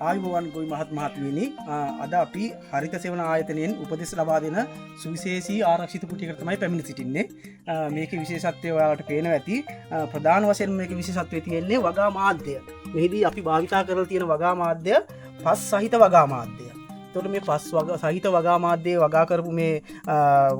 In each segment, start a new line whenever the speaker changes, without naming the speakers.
ආයුබෝවන් ගොවි මහත්මයාණනි අද අපි හරිත සේවන ආයතනයෙන් උපදෙස් ලබා දෙන සුවිශේෂී ආරක්ෂිත කුටියකට තමයි පැමිණ සිටින්නේ. මේකේ විශේෂත්වය ඔයාලට පේනවා ඇති. ප්‍රධාන වශයෙන් මේකේ විශේෂත්වය තියෙන්නේ වගා මාධ්‍ය. මෙහිදී අපි භාවිතා කරලා තියෙන වගා මාධ්‍ය පස් සහිත වගා මාධ්‍ය. එතකොට මේ පස් සහිත වගා මාධ්‍යයේ වගා කරපු මේ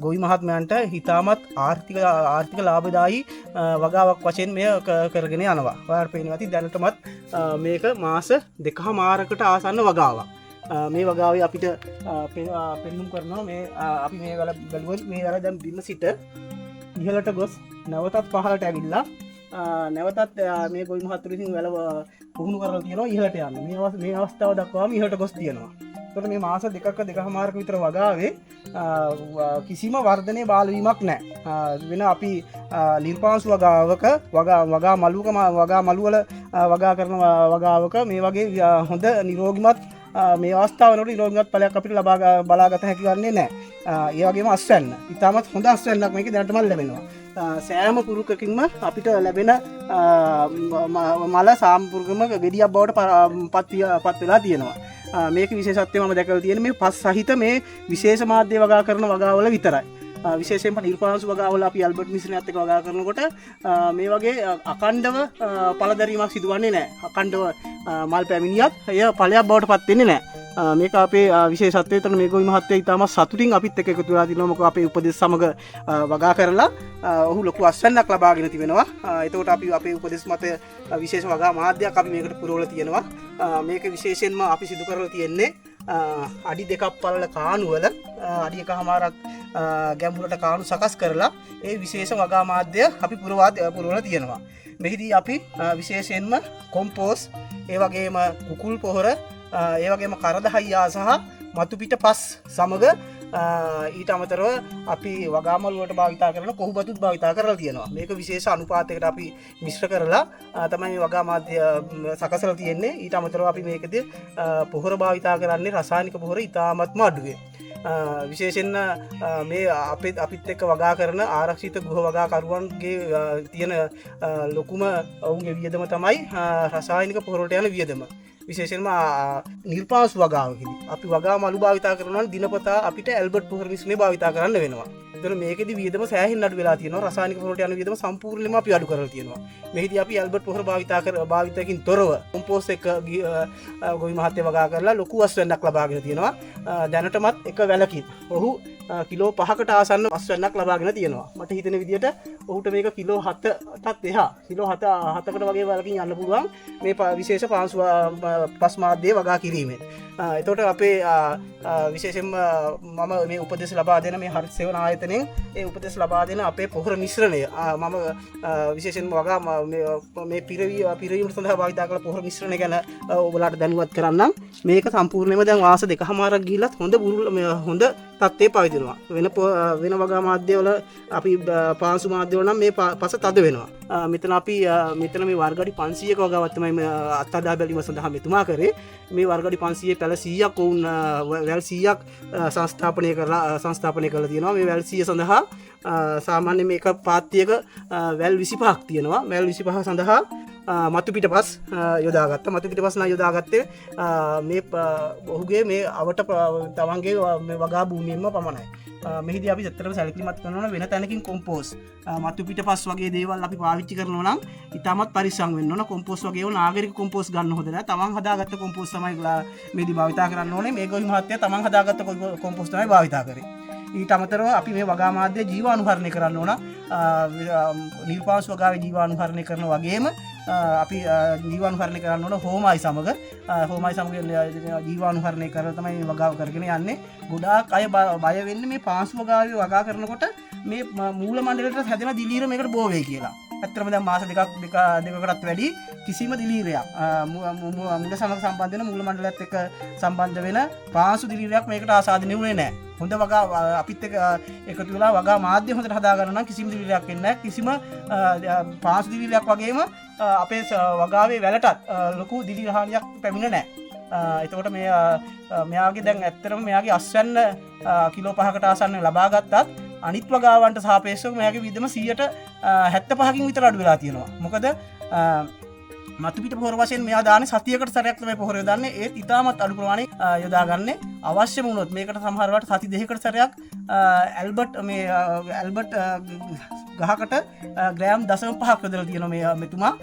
ගොවි මහත්මයන්ට හිතාමත් ආර්ථික ලාභදායී වගාවක් වශයෙන් මේ කරගෙන යනවා. ඔයාලට පේනවා ඇති දැනටමත් මේක මාස 2මාරකට ආසන්න වගාවක්. මේ වගාවේ අපිට පෙන්නුම් කරනවා මේ අපි මේ වල බැලුවොත් මේ වල දැන් බිම සිට ඉහළට ගොස් නැවතත් පහළට ඇවිල්ලා නැවතත් මේ ගොවි මහත්තුරු විසින් වල පුහුණු කරලා තියෙනවා ඉහළට යන්න. මේ අවස්ථාව දක්වාම ඉහළට ගොස් තියෙනවා. එතකොට මේ මාස 2.5 විතර වගාවේ කිසිම වර්ධනයේ බාලවීමක් නැහැ. වෙන අපි නිර්පාංශු වගාවක වගා මලු වල වගා කරන වගාවක මේ වගේ හොඳ නිරෝගිමත් මේ අවස්ථාවනට නිරෝගිමත් ඵලයක් අපිට බලාගත හැකි වන්නේ නැහැ. ඒ වගේම අස්වැන්න. ඉතාමත් හොඳ අස්වැන්නක් මේකේ දැනටම ලැබෙනවා. සෑම පුරුකකින්ම අපිට ලැබෙන මල සාම්පුරුකම ගෙඩියක් බවට පත් වෙලා තියෙනවා. මේක විශේෂත්වය මම දැකලා තියෙන මේ පස් සහිත මේ විශේෂ මාධ්‍ය වගා කරන වගාවල විතරයි. විශේෂයෙන්ම නිර්පාංශු වගාවල අපි ඇල්බර්ට් මිශ්‍රණයත් එක්ක වගා කරනකොට මේ වගේ අකණ්ඩව පළදැරීමක් සිදුවන්නේ නැහැ. අකණ්ඩව මල් පැමිණියත් එය ඵලයක් බවට පත් වෙන්නේ නැහැ. මේක අපේ විශේෂත්වය. එතන මේ ගොවි මහත්තයා ඉතාම සතුටින් අපිත් එක්ක එකතු වෙලා තිනවා. මොකද අපේ උපදෙස් සමග වගා කරලා ඔහු ලොකු අස්වැන්නක් ලබාගෙන තිබෙනවා. එතකොට අපි අපේ උපදෙස් මත විශේෂ වගා මාධ්‍යයක් අපි මේකට පුරවලා තියෙනවා. මේක විශේෂයෙන්ම අපි සිදු කරලා තියෙන්නේ අඩි 2ක් පළල කාණුවල අඩි 1මාරක් ගැඹුරට කාණු සකස් කරලා ඒ විශේෂ වගා මාධ්‍ය අපි පුරවලා තියෙනවා. මෙහිදී අපි විශේෂයෙන්ම කොම්පෝස්, ඒ වගේම කුකුල් පොහොර, ඒ වගේම කරදහයියා සහ මතු පිට පස් සමග ඊට අමතරව අපි වගාමල් වලට භාවිතා කරන කොහුබතුත් භාවිතා කරලා තියෙනවා. මේක විශේෂ අනුපාතයකට අපි මිශ්‍ර කරලා තමයි මේ වගා මාධ්‍ය සකසලා තියෙන්නේ. ඊට අමතරව අපි මේකදී පොහොර භාවිතා කරන්නේ රසායනික පොහොර ඉතාමත්ම අඩුවේ. විශේෂයෙන් මේ අපිත් එක්ක වගා කරන ආරක්ෂිත ගෘහ වගාකරුවන්ගේ තියෙන ලොකුම ඔවුන්ගේ වියදම තමයි රසායනික පොහොර වලට යන වියදම. විශේෂයෙන්ම නිර්පාංශු වගාවකදී අපි වගා මලු භාවිතා කරනවා දිනපතා අපිට ඇල්බර්ට් පොහොර මිශ්‍රණය භාවිතා කරන්න වෙනවා. ඒතර මේකෙදි වියදම සෑහෙන්න අඩු වෙලා තියෙනවා. රසායනික පොහොරට යන වියදම සම්පූර්ණයෙන්ම අපි අඩු කරලා තියෙනවා. මෙහිදී අපි ඇල්බර්ට් පොහොර භාවිතයකින් තොරව කොම්පෝස්ට් එක ගොවි මහත්තයා වගා කරලා ලොකු අස්වැන්නක් ලබාගෙන තියෙනවා. දැනටමත් එක වැලකින් ඔහු කිලෝ 5කට ආසන්න අස්වැන්නක් ලබාගෙන තියෙනවා. මට හිතෙන විදිහට ඔහුට මේක කිලෝ 7ටත් එහා කිලෝ 7කට වගේ වලකින් යන්න පුළුවන් මේ විශේෂ පාංශු පස් මාධ්‍ය වගා කිරීමෙන්. එතකොට අපේ විශේෂයෙන්ම මම මේ උපදෙස් ලබා දෙන මේ හරිත සේවන ආයතනයෙන් ඒ උපදෙස් ලබා දෙන අපේ පොහොර මිශ්‍රණය මම විශේෂයෙන්ම වගා මේ පිරවීම සඳහා භාවිත කළ පොහොර මිශ්‍රණය ගැන ඔයාලට දැනුවත් කරන්නම්. මේක සම්පූර්ණයෙන්ම දැන් මාස 2මාරක් ගිහිල්ලත් හොඳ තත්ත්වයේ පවතිනවා. වෙන වගා මාධ්‍යවල අපි පාංශු මාධ්‍යවල නම් මේ පස තද වෙනවා. මෙතන මේ වර්ගඩි 500ක වගාවක් තමයි අත්හදා බැලීම සඳහා මෙතුමා කරේ. මේ වර්ගඩි 500 පැල 100ක් වුන් වැල් 100ක් සංස්ථාපනය කරලා තියෙනවා. මේ වැල් 100 සඳහා සාමාන්‍ය මේක පාත්තියක වැල් 25ක් තියෙනවා. වැල් 25 සඳහා මතු පිටපස් යොදාගත්තා. මතු පිටපස් නම් යොදාගත්තේ මේ ඔහුගේ මේ අවට තමන්ගේ වගා භූමියෙන්ම පමණයි. මෙහිදී අපි ඇත්තටම සැලකිලිමත් කරනවා වෙන තැනකින් කොම්පෝස් මතු පිටපස් වගේ දේවල් අපි පාවිච්චි කරනවා නම් ඉතාමත් පරිස්සම් වෙන්න ඕන. කොම්පෝස් වගේ නාගරික කොම්පෝස් ගන්න හොඳ නැහැ. තමන් හදාගත්ත කොම්පෝස් තමයි මේදී භාවිතා කරන්න ඕනේ. මේ ගොවි මහත්තයා තමන් හදාගත්ත කොම්පෝස් තමයි භාවිතා කරේ. ඊට අමතරව අපි මේ වගා මාධ්‍ය ජීවාණුහරණය කරන්න ඕන. නිර්පාංශු වගාවේ ජීවාණුහරණය කරන වගේම අපි ජීවාණුහරණය කරන්න ඕන හෝමයි සමග ජීවාණුහරණය කරලා තමයි මේ වගාව කරගෙන යන්නේ. ගොඩාක් අය බය වෙන්නේ මේ පාංශු වගාවේ වගා කරනකොට මේ මූල මණ්ඩලයට හැදෙන දිලීර මේකට බෝ වෙයි කියලා. ඇත්තටම දැන් මාස දෙකකටත් වැඩි කිසිම දිලීරයක් මුල සමග සම්බන්ධ වෙන මූල මණ්ඩලයත් එක්ක සම්බන්ධ වෙන පාංශු දිලීරයක් මේකට ආසාදනය වුණේ නැහැ. හොඳ වගා අපිත් එක්ක එකතු වෙලා වගා මාධ්‍ය හොඳට හදා ගන්න නම් කිසිම දිලීරයක් වෙන්නේ නැහැ. කිසිම පාංශු දිලීරයක් වගේම අපේ වගාවේ වැලටත් ලොකු දිලීර හානියක් පැමිණෙන්නේ නැහැ. එතකොට මෙයාගේ දැන් ඇත්තටම මෙයාගේ අස්වැන්න කිලෝ 5කට ආසන්න ලබා ගත්තත් අනිත් වගාවන්ට සාපේක්ෂව මෙයාගේ වියදම 75කින් විතර අඩු වෙලා තියෙනවා. මොකද මතුපිට පොහොර වශයෙන් මෙයා දාන්නේ සතියකට සැරයක් තමයි පොහොර යොදන්නේ. ඒත් ඉතාමත් අඩු ප්‍රමාණයක් යොදාගන්නේ. අවශ්‍ය වුණොත් මේකට සමහර වෙලාවට සති දෙකකට සැරයක් ඇල්බර්ට් ගහකට ග්‍රෑම් 0.5ක් යොදලා තියෙනවා මේ මෙතුමා.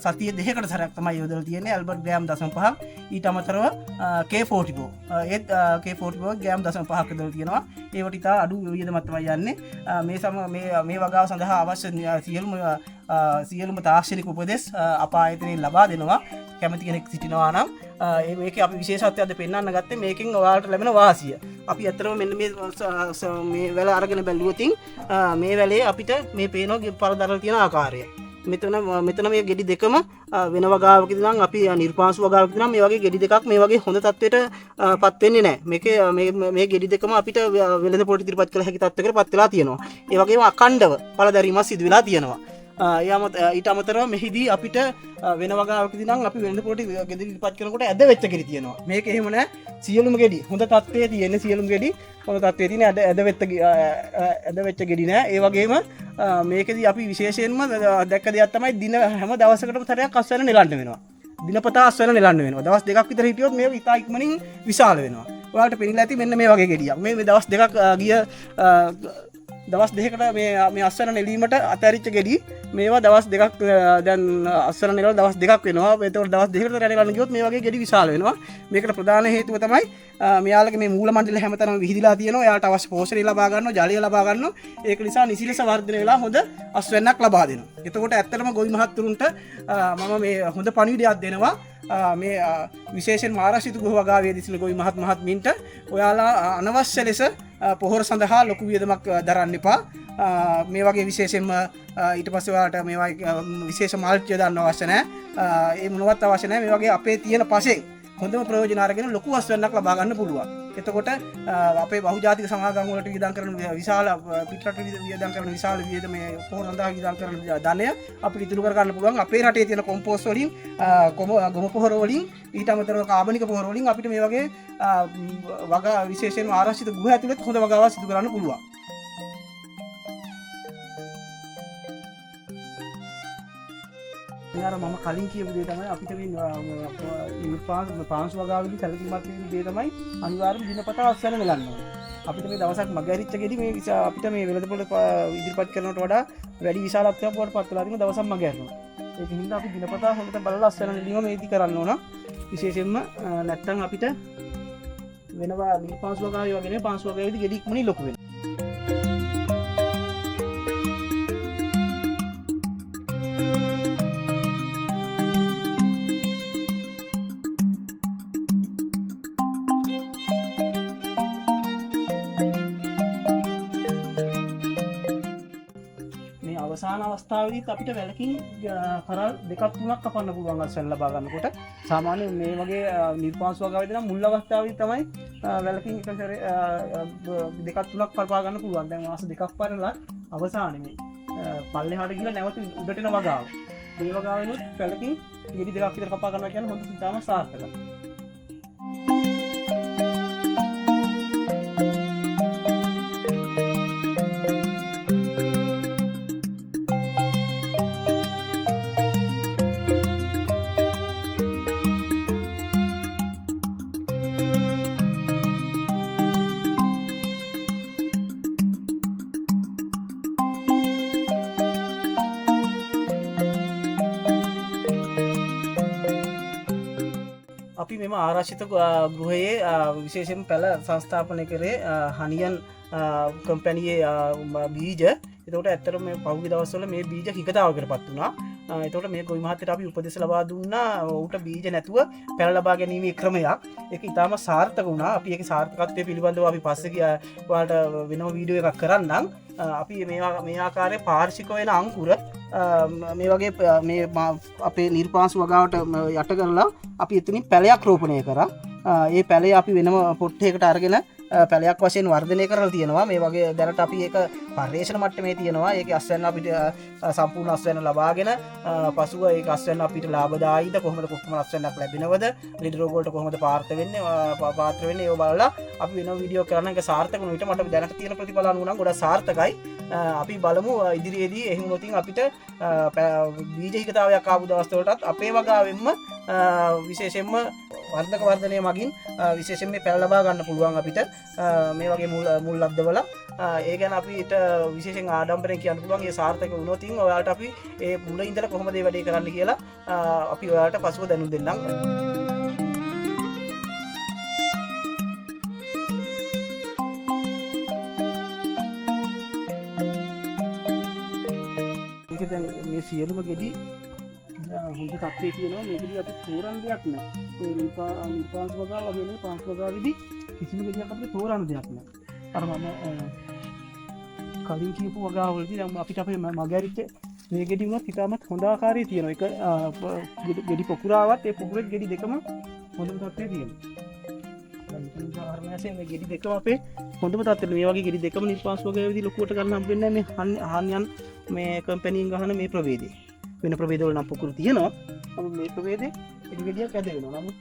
සතිය දෙකකට සැරයක් තමයි යොදලා තියෙන්නේ ඇල්බර්ට් ග්‍රෑම් 0.5ක්. ඊට අමතරව K44 ඒත් K44 ග්‍රෑම් 0.5ක් යොදලා තියෙනවා. ඒවට ඉතා අඩු වියදමක් තමයි යන්නේ. මේ වගාව සඳහා අවශ්‍ය සියලුම තාක්ෂණික උපදෙස් අප ආයතනයෙන් ලබා දෙනවා. කැමති කෙනෙක් සිටිනවා නම් මේක අපි විශේෂත්වයක් පෙන්වන්න ගත්තේ මේකෙන් ඔයාලට ලැබෙන වාසිය. අපි ඇත්තටම මෙන්න මේ වැල අරගෙන බැලුවොත් මේ වැලේ අපිට මේ පේනවා පරදරලා තියෙන ආකාරය. මෙතන මේ ගෙඩි දෙකම වෙන වගාවකදී නම් අපි නිර්පාංශු වගාවකදී නම් මේ වගේ ගෙඩි දෙකක් මේ වගේ හොඳ තත්ත්වයට පත් වෙන්නේ නැහැ. මේ ගෙඩි දෙකම අපිට වෙළඳ පොළට ඉදිරිපත් කළ හැකි තත්ත්වයකට පත් වෙලා තියෙනවා. ඒ වගේම අඛණ්ඩව පළදැරීමක් සිදු වෙලා තියෙනවා. ඊට අමතරව මෙහිදී අපිට වෙන වගාවකදී නම් අපි වෙළඳ පොළට ගෙඩි ඉදිරිපත් කරනකොට ඇද වෙච්ච ගෙඩි තියෙනවා. මේක එහෙම නැහැ. සියලුම ගෙඩි හොඳ තත්ත්වයේ තියෙන සියලුම ගෙඩි හොඳ තත්ත්වයේ තියෙන ඇද වෙච්ච ගෙඩි නෑ. ඒ වගේම මේකදී අපි විශේෂයෙන්ම දැක්ක දෙයක් තමයි දින හැම දවසකටම සැරයක් අස්වැන්න නෙලන්න වෙනවා. දිනපතා අස්වැන්න නෙලන්න වෙනවා. දවස් දෙකක් විතර හිටියොත් මේක ඉතා ඉක්මනින් විශාල වෙනවා. ඔයාලට පෙනිලා ඇති මෙන්න මේ වගේ ගෙඩියක්. මේ දවස් දෙකක් ගිය දවස් දෙකකට මේ අස්වැන්න නෙලීමට අතෑරිච්ච ගෙඩි මේවා දවස් දෙකක් දැන් අස්වැන්න නෙලලා දවස් දෙකක් වෙනවා. ඒතකොට දවස් දෙකකට රැඳෙන්න ගියොත් මේ වගේ ගෙඩි විශාල වෙනවා. මේකට ප්‍රධාන හේතුව තමයි මෙයාලගේ මේ මූල මණ්ඩල හැමතැනම විහිදිලා තියෙනවා. එයාට අවශ්‍ය පෝෂණය ලබා ගන්නවා, ජලය ලබා ගන්නවා. ඒක නිසා නිසිලස වර්ධනය වෙලා හොඳ අස්වැන්නක් ලබා දෙනවා. එතකොට ඇත්තටම ගොවි මහත්තුරුන්ට මම මේ හොඳ පණිවිඩයක් දෙනවා. මේ විශේෂයෙන් ආරක්ෂිත ගෘහ වගාවේදී සිටින ගොවි මහත්මීන්ට ඔයාලා අනවශ්‍ය ලෙස පොහොර සඳහා ලොකු වියදමක් දරන්න එපා. මේ වගේ විශේෂයෙන්ම ඊට පස්සේ ඔයාලට මේවා විශේෂ මාල්ට්‍ය දාන්න අවශ්‍ය නැහැ. ඒ මොනවත් අවශ්‍ය නැහැ. මේ වගේ අපේ තියෙන පසෙන් හොඳම ප්‍රයෝජන අරගෙන ලොකු අස්වැන්නක් ලබා ගන්න පුළුවන්. එතකොට අපේ බහුජාතික සමාගම් වලට වියදම් කරන විශාල පිටරට වියදම් කරන විශාල මේ පොහොර සඳහා වියදම් කරන ධනය අපිට ඉතුරු කර ගන්න පුළුවන්. අපේ රටේ තියෙන කොම්පෝස්ට් වලින් ගොම පොහොර වලින් ඊට අමතරව කාබනික පොහොර වලින් අපිට මේ වගේ වගා විශේෂයෙන්ම ආරක්ෂිත ගෘහ ඇතුළත හොඳ වගාවක් සිදු කරන්න පුළුවන්. මම කලින් කියපු දේ තමයි අපිට මේ පාංශු වගාවේදී සැලකීමක් තියෙන දේ තමයි අනිවාර්යයෙන් දිනපතා අස්වැන්න නෙලන්න ඕනේ. අපිට මේ දවසක් මගහැරිච්ච ගෙඩි මේ අපිට මේ වෙළඳ පොළ ඉදිරිපත් කරනවට වඩා වැඩි විශාලත්වයක් වඩ පත් වෙලා තියෙන දවසක් මගහැරෙනවා. ඒක හින්දා අපි දිනපතා හොඳට බලලා අස්වැන්න නෙලීම මේදී කරන්න ඕන. විශේෂයෙන්ම නැත්තම් අපිට වෙනවා පාංශු වගාවේ වගේ නේ පාංශු වගාවේදී ගෙඩි ඉක්මනින් ලොකු වෙනවා. අවසාන අවස්ථාවේදීත් අපිට වැලකින් කරල් දෙකක් තුනක් කපන්න පුළුවන් අස්වැන්න ලබා ගන්නකොට. සාමාන්‍යයෙන් මේ වගේ නිර්පාංශ වගාවේදී නම් මුල් අවස්ථාවේදී තමයි වැලකින් එක සැරේ දෙකක් තුනක් කපා ගන්න පුළුවන්. දැන් මාස දෙකක් පරලා අවසානයේ මේ පල්ලෙහාට ගිහලා නැවත උඩට එන වගාව. මේ වගාවෙනුත් වැලකින් ගෙඩි දෙකක් විතර කපා ගන්නවා කියන්නේ හොඳ සිතාම සාර්ථකයි. අපි මෙම ආරක්ෂිත ගෘහයේ විශේෂයෙන් පැළ සංස්ථාපනය කරේ හනියන් කම්පැනියේ බීජ. එතකොට ඇත්තටම මේ පහුගිය දවස්වල මේ බීජ හිගතාවකටපත් වුණා. එතකොට මේ ගොවි මහත්තයට අපි උපදෙස් ලබා දුන්නා ඌට බීජ නැතුව පැළ ලබා ගැනීමේ ක්‍රමයක්. ඒක ඉතාම සාර්ථක වුණා. අපි ඒකේ සාර්ථකත්වය පිළිබඳව අපි පස්සේ ඔයාලට වෙනම වීඩියෝ එකක් කරන්නම්. අපි මේ ආකාරයේ පාර්ශ්වික වෙන අංකුර මේ වගේ මේ අපේ නිර්පාංශ වගාවට යට කරලා අපි එතනින් පැලයක් රෝපණය කරා. ඒ පැලේ අපි වෙනම පොට්ටයකට අරගෙන පැලයක් වශයෙන් වර්ධනය කරලා තියෙනවා. මේ වගේ දැනට අපි ඒක පරිවේෂණ මට්ටමේ තියෙනවා. ඒකේ අස්වැන්න අපිට සම්පූර්ණ අස්වැන්න ලබාගෙන පසුව ඒක අස්වැන්න අපිට ලාභදායීද කොහොමද කොහොම අස්වැන්නක් ලැබෙනවද ලීඩ් රෝග වලට කොහොමද පාත්‍ර වෙන්නේ ඒක බලලා අපි වෙන වීඩියෝ කරන එක සාර්ථක වුණ විට මට දැනට තියෙන ප්‍රතිඵල අනුව නම් ගොඩක් සාර්ථකයි. අපි බලමු ඉදිරියේදී එහෙම නොතින් අපිට බීජහිකතාවයක් ආපු දවස්වලටත් අපේ වගාවෙන්ම විශේෂයෙන්ම වර්ධක වර්ධනය මගින් විශේෂයෙන් මේ පැල ලබා ගන්න පුළුවන් අපිට මේ වගේ මුල් ලබ්ධවල ඒ ගැන අපිට විශේෂයෙන් ආඩම්බරෙන් කියන්න පුළුවන් ඒ සාර්ථක වුණොත් ඔයාලට අපි ඒ මුල ඉඳලා කොහොමද මේ වැඩේ කරන්න කියලා අපි ඔයාලට පසුව දැනුම් දෙන්නම්. ඒක දැන් මේ සියලුම ගෙඩි හොඳ තත්ත්වයේ තියෙනවා. මේකදී අපි තෝරන්න දෙයක් නැහැ. ඒ නිපාංශ වගා වගේ නේ පාංශ වගාවේදී කිසිම ගෙඩියක් අපිට තෝරන්න දෙයක් නැහැ. අර මම කලින් කියපු වගාවලදී දැන් අපිට අපේ මගහැරිච්ච මේ ගෙඩි වුණත් ඉතාමත් හොඳ ආකාරයේ තියෙනවා. ඒක ගෙඩි පොකුරාවත් ඒ පොකුරේ ගෙඩි දෙකම හොඳම තත්ත්වයේ තියෙනවා. දැන් උදාහරණයක් මේ ගෙඩි දෙකම අපේ හොඳම තත්ත්වයේ මේ වගේ ගෙඩි දෙකම නිපාංශ වගාවේදී ලොකුවට ගන්න හම්බෙන්නේ නැහැ මේ හාන්යන් මේ කම්පැනියෙන් ගහන මේ ප්‍රභේදේ. වෙන ප්‍රභේද වල නම් පොකුරු තියෙනවා. නමුත් මේ ප්‍රභේදේ ගෙඩි ගෙඩියක් ඇද වෙනවා. නමුත්